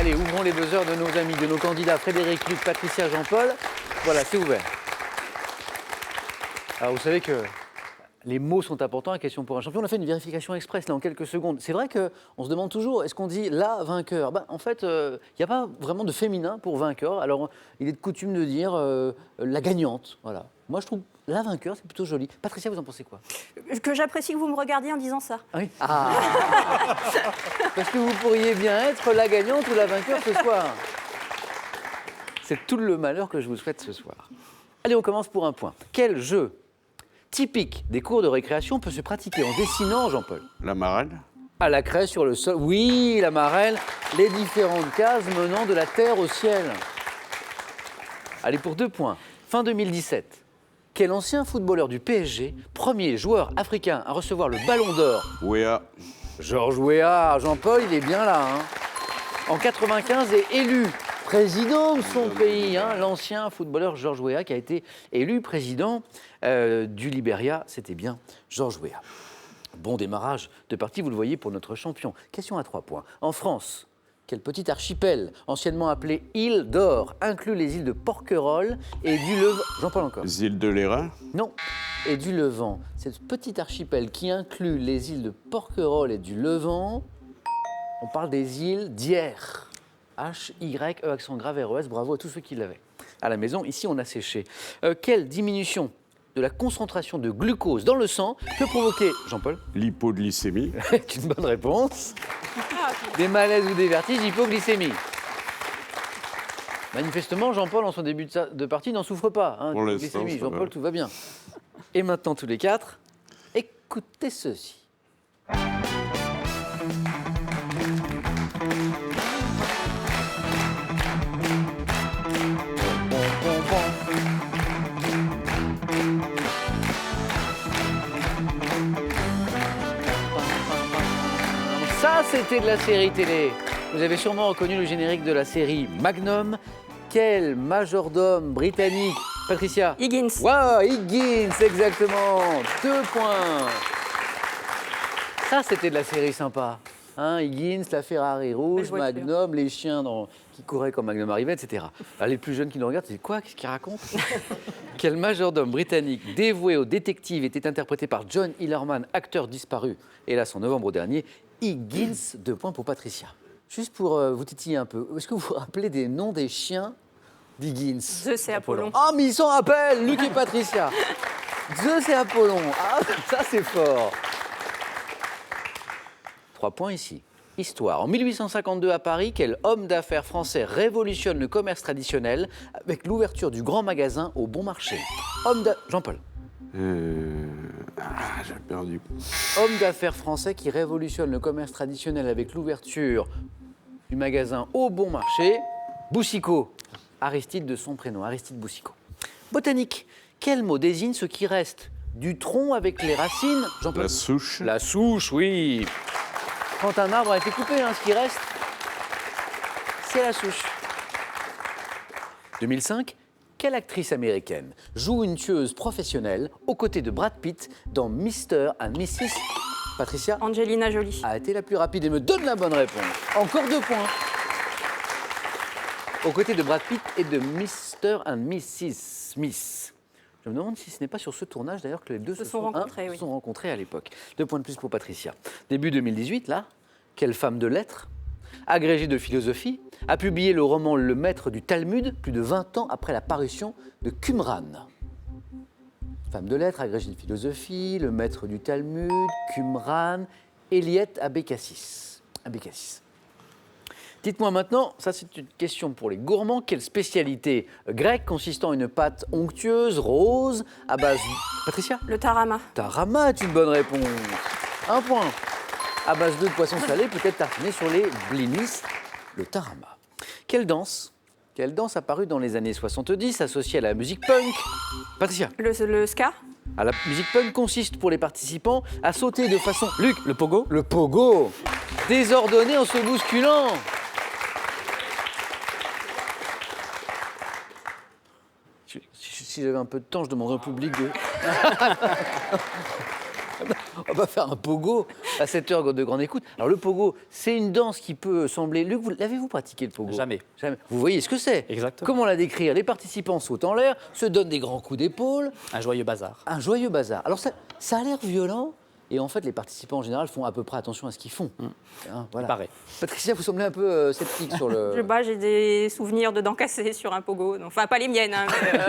Allez, ouvrons les buzzers de nos amis, de nos candidats Frédéric, Luc, Patricia, Jean-Paul. Voilà, c'est ouvert. Alors, vous savez que les mots sont importants, la question pour un champion. On a fait une vérification express là en quelques secondes. C'est vrai qu'on se demande toujours, est-ce qu'on dit la vainqueur? En fait, il n'y a pas vraiment de féminin pour vainqueur. Alors, il est de coutume de dire la gagnante. Voilà. Moi, je trouve la vainqueur, c'est plutôt joli. Patricia, vous en pensez quoi? Que j'apprécie que vous me regardiez en disant ça. Ah oui. Ah. Parce que vous pourriez bien être la gagnante ou la vainqueur ce soir. C'est tout le malheur que je vous souhaite ce soir. Allez, on commence pour un point. Quel jeu typique des cours de récréation peut se pratiquer en dessinant, Jean-Paul? La marelle. À la craie sur le sol. Oui, la marelle, les différentes cases menant de la terre au ciel. Allez, pour 2 points. Fin 2017. Quel ancien footballeur du PSG, premier joueur africain à recevoir le Ballon d'Or? Ouéa. Georges Weah. Jean-Paul, il est bien là. En 95 est élu président de son pays. L'ancien footballeur Georges Weah qui a été élu président du Libéria. C'était bien Georges Weah. Bon démarrage de partie, vous le voyez, pour notre champion. Question à 3 points. En France, quel petit archipel, anciennement appelé île d'Or, inclut les îles de Porquerolles et du Levant? Jean-Paul encore. Les îles de l'Airain. Non, et du Levant. C'est ce petit archipel qui inclut les îles de Porquerolles et du Levant. On parle des îles d'Hyères. H-Y-E, accent grave R-E-S. Bravo à tous ceux qui l'avaient. À la maison, ici, on a séché. Quelle diminution de la concentration de glucose dans le sang peut provoquer, Jean-Paul? L'hypoglycémie. C'est une bonne réponse. Des malaises ou des vertiges, hypoglycémie. Manifestement, Jean-Paul, en son début de partie, n'en souffre pas. Pour l'instant, Glycémie. ça va. Jean-Paul, tout va bien. Et maintenant, tous les 4, écoutez ceci. Ça, c'était de la série télé. Vous avez sûrement reconnu le générique de la série Magnum. Quel majordome britannique? Patricia? Higgins. Wow, Higgins, exactement. 2 points. Ça, c'était de la série sympa. Higgins, la Ferrari rouge, Magnum, les chiens qui couraient quand Magnum arrivait, etc. Alors, les plus jeunes qui nous regardent, c'est quoi? Qu'est-ce qu'il raconte? Quel majordome britannique dévoué aux détectives était interprété par John Hillerman, acteur disparu, hélas en novembre dernier. Higgins, 2 points pour Patricia. Juste pour vous titiller un peu, est-ce que vous vous rappelez des noms des chiens d'Higgins? Zeus et Apollon. Ah, mais ils s'en rappellent, Luc et Patricia. Zeus et Apollon. Ah, ça c'est fort. 3 points ici. Histoire. En 1852 à Paris, quel homme d'affaires français révolutionne le commerce traditionnel avec l'ouverture du grand magasin au Bon Marché? Jean-Paul. J'ai perdu. Homme d'affaires français qui révolutionne le commerce traditionnel avec l'ouverture du magasin au Bon Marché. Boussicot. Aristide de son prénom, Aristide Boussicot. Botanique. Quel mot désigne ce qui reste du tronc avec les racines? Jean-Paul. La souche. La souche, oui. Quand un arbre a été coupé, ce qui reste, c'est la souche. 2005. Quelle actrice américaine joue une tueuse professionnelle aux côtés de Brad Pitt dans Mr. and Mrs. Patricia? Angelina Jolie. A été la plus rapide et me donne la bonne réponse. Encore 2 points. Aux côtés de Brad Pitt et de Mr. and Mrs. Smith. Je me demande si ce n'est pas sur ce tournage d'ailleurs que les deux se sont rencontrés à l'époque. 2 points de plus pour Patricia. Début 2018, là, quelle femme de lettres, agrégée de philosophie, a publié le roman Le Maître du Talmud plus de 20 ans après la parution de Qumran. Femme de lettres, agrégée de philosophie, Le Maître du Talmud, Qumran, Eliette Abécassis. Dites-moi maintenant, ça c'est une question pour les gourmands, quelle spécialité grecque consistant en une pâte onctueuse, rose, à base... Patricia? Le tarama. Tarama est une bonne réponse. 1 point. À base de poisson salé, peut-être tartiné sur les blinis, le tarama. Quelle danse apparue dans les années 70, associée à la musique punk? Patricia? Le ska. À la musique punk consiste pour les participants à sauter de façon... Luc, le pogo? Le pogo. Désordonné en se bousculant. Si j'avais un peu de temps, je demanderais au public de... On va faire un pogo à cette heure de grande écoute. Alors le pogo, c'est une danse qui peut sembler... Luc, l'avez-vous pratiqué le pogo? Jamais. Jamais. Vous voyez ce que c'est? Exactement. Comment la décrire? Les participants sautent en l'air, se donnent des grands coups d'épaule. Un joyeux bazar. Un joyeux bazar. Alors ça a l'air violent. Et en fait, les participants en général font à peu près attention à ce qu'ils font. Hein, voilà. Il paraît. Patricia, vous semblez un peu sceptique sur le... J'ai des souvenirs de dents cassées sur un pogo. Enfin, pas les miennes. Hein, mais,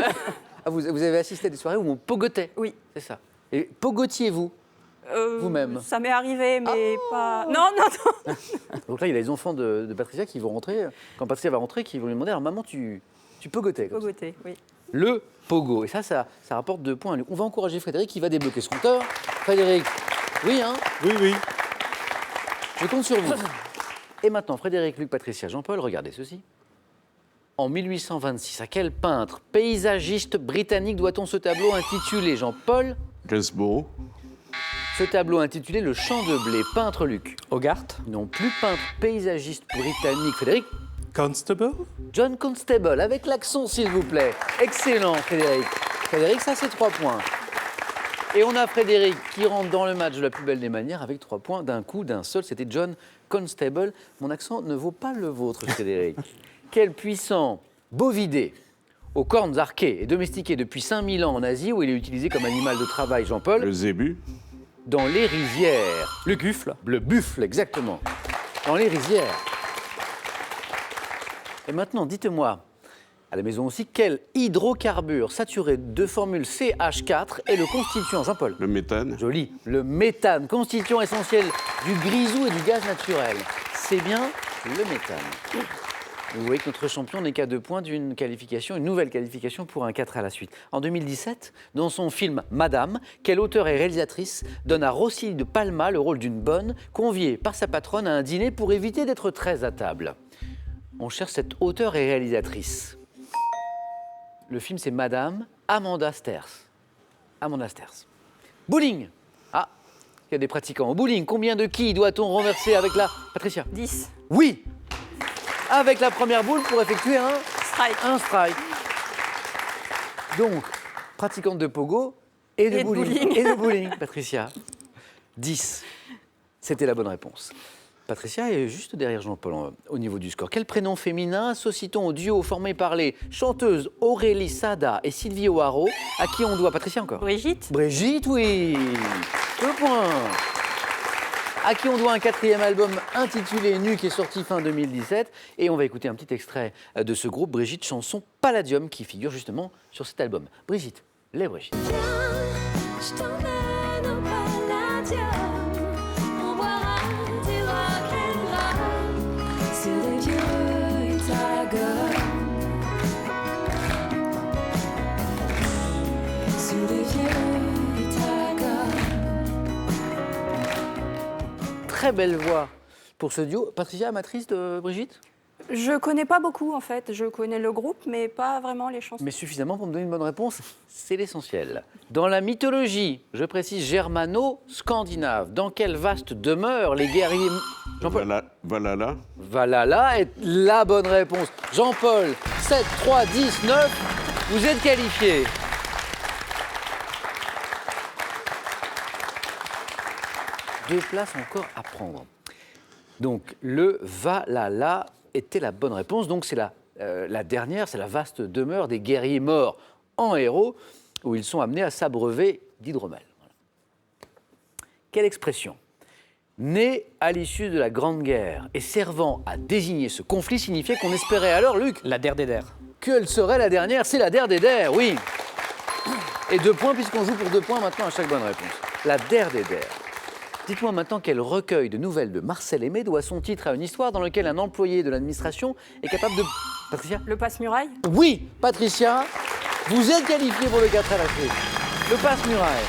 Ah, vous avez assisté à des soirées où on pogotait? Oui. C'est ça. Et pogotiez-vous vous-même? Ça m'est arrivé, mais pas... Non, non, non. Donc là, il y a les enfants de Patricia qui vont rentrer. Quand Patricia va rentrer, qui vont lui demander, alors maman, tu pogotais comme ça. Pogoté, oui. Le pogo. Et ça rapporte 2 points. On va encourager Frédéric qui va débloquer son compteur. Frédéric, oui, hein? Oui. Je compte sur vous. Et maintenant, Frédéric, Luc, Patricia, Jean-Paul, regardez ceci. En 1826, à quel peintre paysagiste britannique doit-on ce tableau intitulé, Jean-Paul? Gainsborough. Ce tableau intitulé Le champ de blé, peintre Luc. Hogarth. Non plus peintre paysagiste britannique, Frédéric. Constable? John Constable, avec l'accent s'il vous plaît. Excellent, Frédéric. Frédéric, ça c'est 3 points. Et on a Frédéric qui rentre dans le match de la plus belle des manières avec 3 points d'un coup, d'un seul. C'était John Constable. Mon accent ne vaut pas le vôtre, Frédéric. Quel puissant bovidé aux cornes arquées et domestiqué depuis 5000 ans en Asie, où il est utilisé comme animal de travail, Jean-Paul. Le zébu. Dans les rizières. Le buffle. Le buffle, exactement. Dans les rizières. Et maintenant, dites-moi, à la maison aussi, quel hydrocarbure saturé de formule CH4 est le constituant, Jean-Paul? Le méthane. Joli. Le méthane, constituant essentiel du grisou et du gaz naturel. C'est bien le méthane. Vous voyez que notre champion n'est qu'à 2 points d'une qualification, une nouvelle qualification pour un 4 à la suite. En 2017, dans son film Madame, quelle auteure et réalisatrice donne à Rossini de Palma le rôle d'une bonne, conviée par sa patronne à un dîner pour éviter d'être très à table? On cherche cette auteure et réalisatrice. Le film, c'est Madame Amanda Sters. Amanda Sters. Bowling. Ah, il y a des pratiquants. Au bowling, combien de quilles doit-on renverser avec la... Patricia? 10. Oui. Avec la première boule pour effectuer Strike. un strike. Donc, pratiquante de pogo et de bowling. Et de bowling, Patricia. 10. C'était la bonne réponse. Patricia est juste derrière Jean-Paul au niveau du score. Quel prénom féminin associe-t-on au duo formé par les chanteuses Aurélie Sada et Sylvie O'Haraud, à qui on doit, Patricia encore? Brigitte. Brigitte, oui. 2 points. À qui on doit un 4e album intitulé Nu qui est sorti fin 2017. Et on va écouter un petit extrait de ce groupe, Brigitte, chanson Palladium, qui figure justement sur cet album. Brigitte, les Brigitte. Je t'emmène au Palladium, on boira du rock'n'roll sur des vieux Tagots, sur des vieux Tagots. Très belle voix pour ce duo. Patricia, amatrice de Brigitte? Je connais pas beaucoup, en fait. Je connais le groupe, mais pas vraiment les chansons. Mais suffisamment pour me donner une bonne réponse, c'est l'essentiel. Dans la mythologie, je précise germano-scandinave, dans quelle vaste demeure les guerriers... Jean-Paul. Valhalla. Valhalla est la bonne réponse. Jean-Paul, 7, 3, 10, 9, vous êtes qualifié. Deux places encore à prendre. Donc, le Valhalla était la bonne réponse. Donc, c'est la dernière, c'est la vaste demeure des guerriers morts en héros, où ils sont amenés à s'abreuver d'hydromel. Voilà. Quelle expression, née à l'issue de la Grande Guerre et servant à désigner ce conflit, signifiait qu'on espérait alors, Luc, La der des der. qu'elle serait la dernière. C'est la der des der, oui. Et 2 points, puisqu'on joue pour 2 points maintenant à chaque bonne réponse. La der des der. Dites-moi maintenant quel recueil de nouvelles de Marcel Aimé doit son titre à une histoire dans laquelle un employé de l'administration est capable de... Patricia? Le passe-muraille. Oui, Patricia, vous êtes qualifiée pour le 4 à la suite. Le passe-muraille.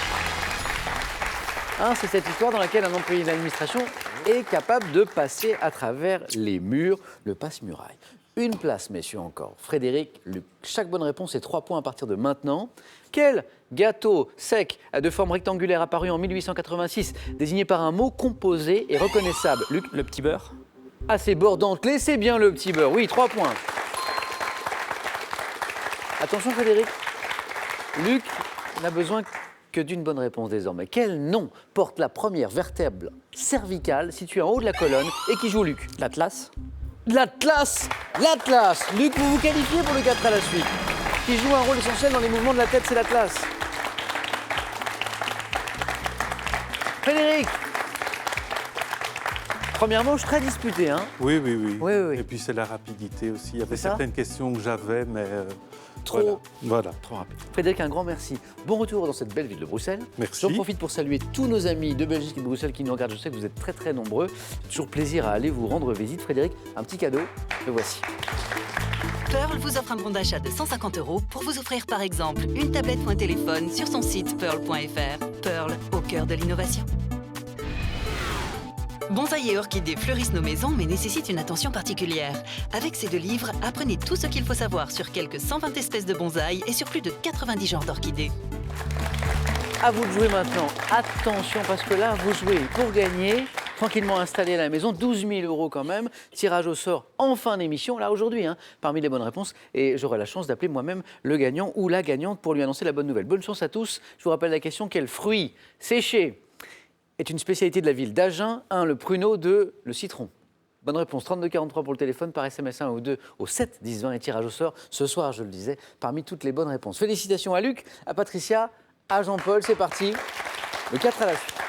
Hein, c'est cette histoire dans laquelle un employé de l'administration est capable de passer à travers les murs. Le passe-muraille. Une place, messieurs, encore. Frédéric, Luc. Chaque bonne réponse est 3 points à partir de maintenant. Quel gâteau sec de forme rectangulaire apparu en 1886, désigné par un mot composé et reconnaissable? Luc? Le petit beurre. Ah, c'est beurre dentelé, c'est bien le petit beurre. Oui, 3 points. Attention, Frédéric. Luc n'a besoin que d'une bonne réponse désormais. Quel nom porte la première vertèbre cervicale située en haut de la colonne et qui joue Luc? L'Atlas. L'Atlas. L'Atlas. Luc, vous vous qualifiez pour le 4 à la suite. Qui joue un rôle essentiel dans les mouvements de la tête, c'est l'Atlas. Frédéric. Première manche très disputée, hein? Oui. Oui. Et puis c'est la rapidité aussi. Il y avait C'est ça certaines questions que j'avais, mais Trop. Voilà. Trop rapide. Frédéric, un grand merci. Bon retour dans cette belle ville de Bruxelles. Merci. J'en profite pour saluer tous nos amis de Belgique et de Bruxelles qui nous regardent. Je sais que vous êtes très très nombreux. Toujours plaisir à aller vous rendre visite. Frédéric, un petit cadeau, le voici. Pearl vous offre un bon d'achat de 150 € pour vous offrir par exemple une tablette ou un téléphone sur son site pearl.fr. Pearl, au cœur de l'innovation. Bonsaï et orchidées fleurissent nos maisons mais nécessitent une attention particulière. Avec ces 2 livres, apprenez tout ce qu'il faut savoir sur quelques 120 espèces de bonsaï et sur plus de 90 genres d'orchidées. À vous de jouer maintenant. Attention parce que là, vous jouez pour gagner. Tranquillement installé à la maison, 12 000 € quand même. Tirage au sort en fin d'émission, là aujourd'hui, hein, parmi les bonnes réponses. Et j'aurai la chance d'appeler moi-même le gagnant ou la gagnante pour lui annoncer la bonne nouvelle. Bonne chance à tous. Je vous rappelle la question, quel fruit séché est une spécialité de la ville d'Agen? 1, le pruneau, 2, le citron. Bonne réponse, 3243 pour le téléphone, par SMS 1 ou 2 au 7 10 20 et tirage au sort ce soir, je le disais, parmi toutes les bonnes réponses. Félicitations à Luc, à Patricia, à Jean-Paul, c'est parti. Le 4 à la suite.